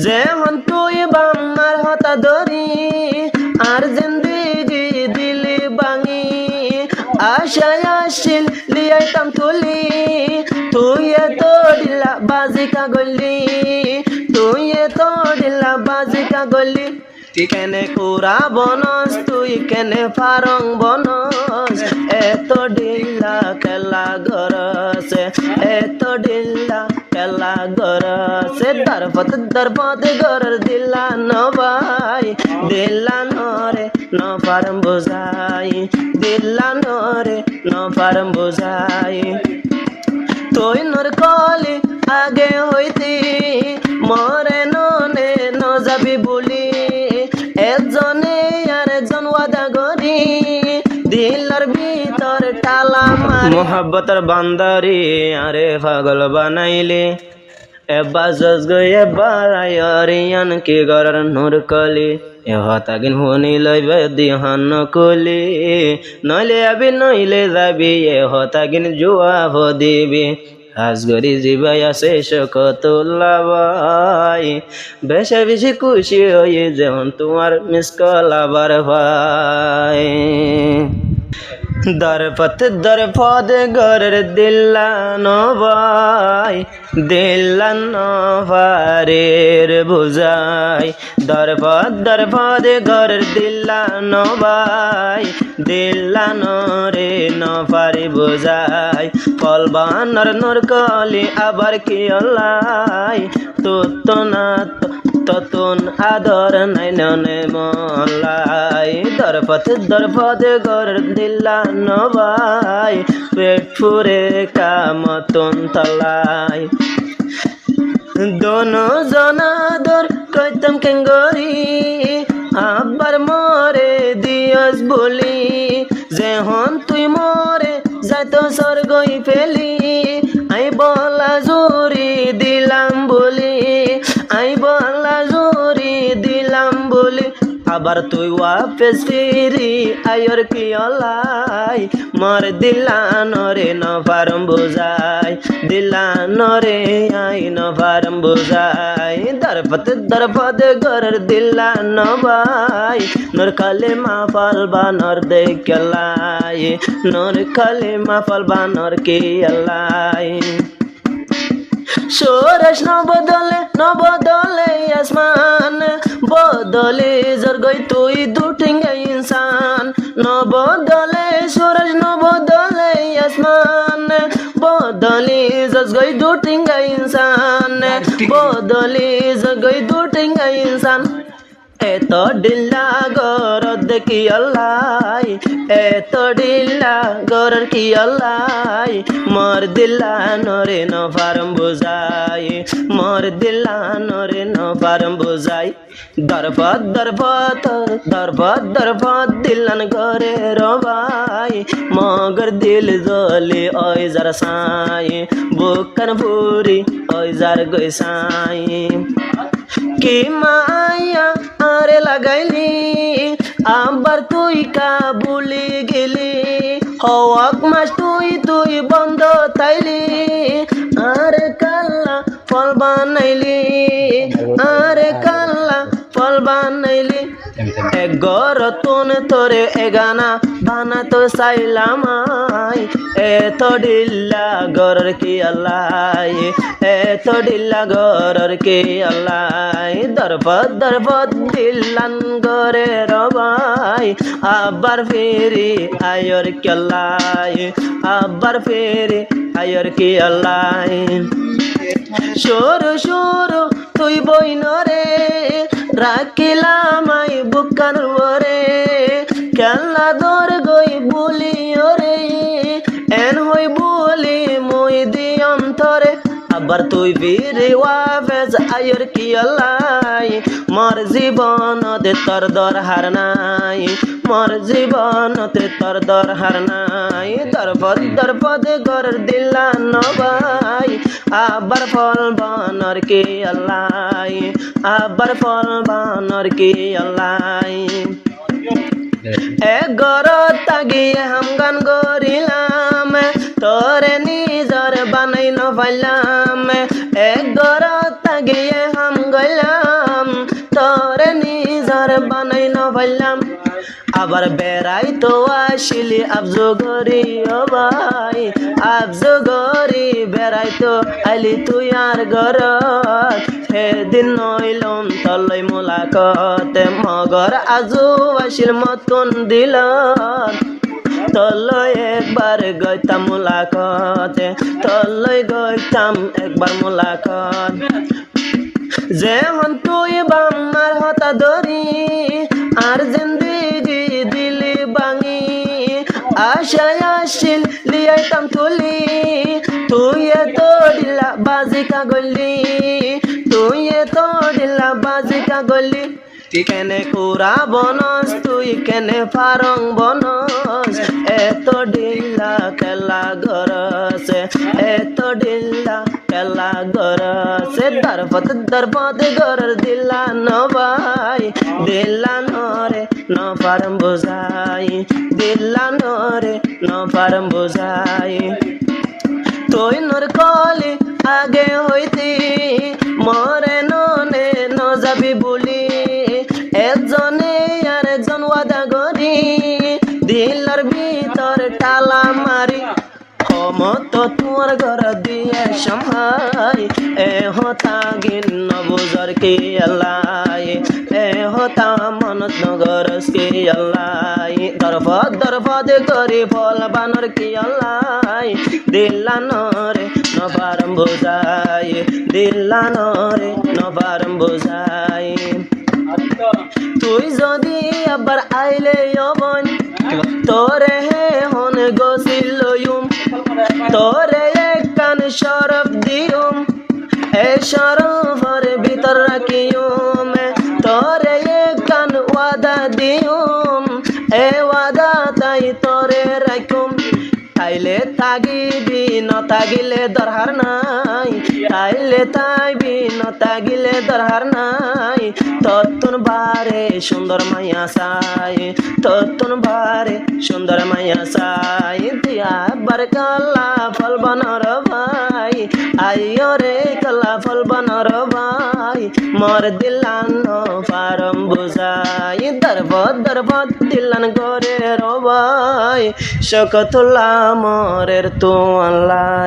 যেমন তুই বাম্মার হতা ধরি আর জিন্দিগি দিলি বাঙি আশায় আসিল লিয়াইতাম তুলি তুই এত দিলা বাজি কাগলি তুই এত দিলা বাজি কাগলি কেনে কুরা বনস তুই কেনে ফারং বনস এত ডিল্লা কেলা গরসে এত ডিল্লা কেলা গরসে দরপদ গর দিলা নবাই দিলা নরে ন ফারম বুঝাই দিলা নরে ন ফারম বুঝাই তুই নর কলি আগে হইতি মরে ননে ন যাবি বলি একজনে আর একজন ওয়াদা করি দিলার ভিতর টালা মারি মোহাব্বতের বান্দারি আরে পাগল বানাইলে এবার জজ গই এবার আয়ারিয়ান কি গরার নূর কলি এ হতাগিন হুনি লইবে দিহান কলি নইলে আবি নইলে যাবি এ হতাগিন জুয়াব দিবি হাজগরি জিবাই আছে শকতুল্লাবাই বেশি বেশি খুশি হয়ে যেমন তোমার মিস কল আবার ভাই দরপদ গরের দিল্লা নবাই দিল্লা নভারের বুঝাই দরপদ গরের দিল্লা নবাই দিল্লা নরে নভারে বুঝাই ফলবানর নূর কলি আবার কি অল্লাই ততুন আদর নাই ননে মলাই দরপদ গর দিল্লা নবাই পেট ফুরে কামতন তলাই দোনো জনাদর কইতাম কেঙ্গরি আবার মরে দিয়স বলি যেহন তুই মরে যাইত স্বর্গই ফেলি আই বলা জুরি দিলাম বলি আই বলা জুরি দিলাম বলি আবার তুই ওয়াপেস ফিরি আয়র কি অলাই মর দিলা নরে ন ফারম বুঝাই দিলা নরে আই ন ফারম বুঝাই দরপদ গরের দিলা নবাই নর কালে মা ফল বানর দেখলাই নর কালে মা ফল বানর কি আলাই সোরেশ নবদলে আসমান বদলে জর্গই তুই দুটিঙ্গা ইনসান নবদলে সোরেশ নবদলে আসমান বদলে জর্গই দুটিঙ্গা ইনসান বদলে জর্গই দুটিঙ্গা ইনসান এত ডিল্লা গরদ কি আল্লাই এত ডিল্লা গরর কি আল্লাই মর দিল্লা নরে ন ফারম বুঝাই মর দিল্লা নরে ন ফারম বুঝাই দরপদ দিল্লান গরে রবাই মগর দিল জলে ওই যার সাই বুকান ভুরি ওই যার গই সাই কি মায়া আরে লাগাইলি আবার তুই কাবুলি গেলি হওয়াক মাস তুই বন্ধ তাইলি আরে কাল্লা ফল বানাইলি আরে কাল্লা ফল বানাইলি এগর তুন তোরে এগানা বানাতো চাইলাম এত ডিল্লা গরর কি আল্লাই এত ডিল্লা গরর কি আল্লাই দরপদ দিল্লান গরে রবাই আবার ফেরি আয়র কি আল্লাই আবার ফেরি আয়র কি আল্লাই সরু তুই বইনরে রাখিলাম আই বুকার ওরে কেলা দর গই বলি ওরে এন হই বলি মই দিয়ম তরে আবার তুই বীরে ওয়াফেজ আয়র কি আল্লাই মর জীবনতে তোর দরহার নাই মর জীবনতে তোর দরহার নাই দরপদ গর দিল্লা নবাই আবার ফল বানর কি আল্লাই আবার ফল বানর কি আল্লাই এগর তাগিয়ে হাম গান গরিলাম তোরে নিজর বানাই ন পাইলাম এগর তাগিয়ে হাম গইলাম গইলাম তোরে নিজর বানাই ন ভাইলাম আবার বেড়াই তো আসিলি আবজগরি ও ভাই আবজগরি বেড়াই তো আইলি তুই আর ঘরত সেদিন নইলম তলই মোলাকতে মগর আজু আসিল মতন দিল তলই একবার গইতাম মোলাকতে তলই গইতাম একবার মোলাকত যেমন তুই বাম্মার হতা ধরি আর জিন্দিগি দিলি বাঙি আশায় আসিল লিয়াইতাম তুলি তুই তো দিলা বাজি কাগলি তুই তো দিলা বাজি কাগলি কেনে কুরা বনস তুই কেনে ফারং বনস এত ডিল্লা কেলা গরসে এত ডিল্লা কেলা গরসে দরপত গরর দিলা ন ভাই দিলা নরে ন পারম বুঝাই দিলা নরে ন পারম বুঝাই তুই নর কলি আগে হইতি মরে নে ন যাবি বলি একজনে আর একজন ওয়াদা করি দিলার ভিতর টালা মারি ক্ষমত তোমার ঘর দিয়ে সম্হাই এ হতা গিন নবুজর কি আল্লাহ এ হতা মনত নগর কি আল্লাহ দরফদ করি ফল বানর কি আল্লাহ দিল্লা নরে নবারম বোঝাই দিল্লা নরে নবারম বোঝাই তুই যদি আবার আইলে অবন তোরে হে হন গছিল তোরে এক কান শরফ দিউম এ শরফর ভিতর রাখিউম তোরে এক কান ওয়াদা দিউম এ ওয়াদা তাই তোরে রাখুম তাইলে তাগিবি ন তাগিলে দরহার নাই তাইলে তাইবি ন তাগিলে দরহার নাই তত্তুন বারে সুন্দর মাইয়া সাই তত্তুন বারে সুন্দর মাইয়া সাই দিয়া বার কালা ফল বনর ভাই আইও রে কালা ফল বনর ভাই মর দিলান ফারম বুঝাই দরবত দিলান করে রো ভাই শকতুল্লাহ মরের তো আল্লাহ।